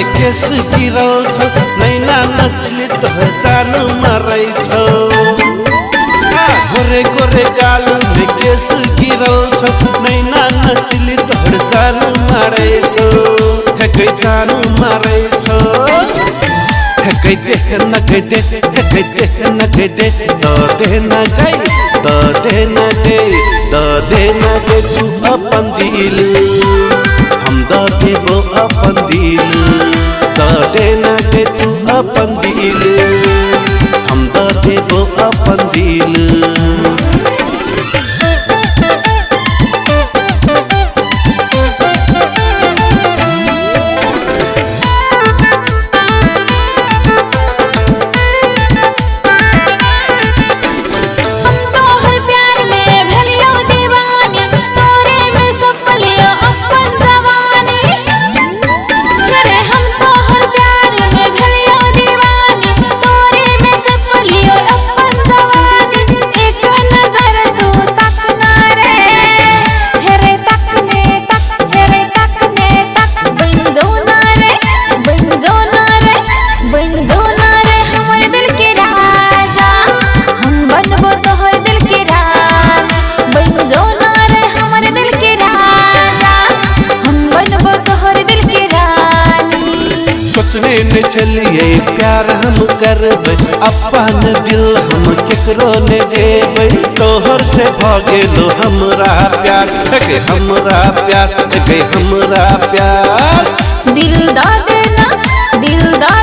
में केस गिरल छौ नैना नस्ली तोहर जान मारै छौ गोरे गोरे गाल में केस गिरल छौ नैना नस्ली तोहर जान मारै छौ हे कै जान मारै छौ हे कै देख न कै दे हे कै देख न कै दे तो दे न गई तो दे न गई तो दे न गई तू अपन दिल हम द देबो अपन दिल तो दे न गई तू अपन दिल हम द देबो अपन दिल सोचने न चलिए प्यार हम करबै अपन दिल हम केकरो ने देबै तोहर से भागेलो हमरा प्यार के हमरा प्यार के हमरा प्यार दिल दा देना दिल दा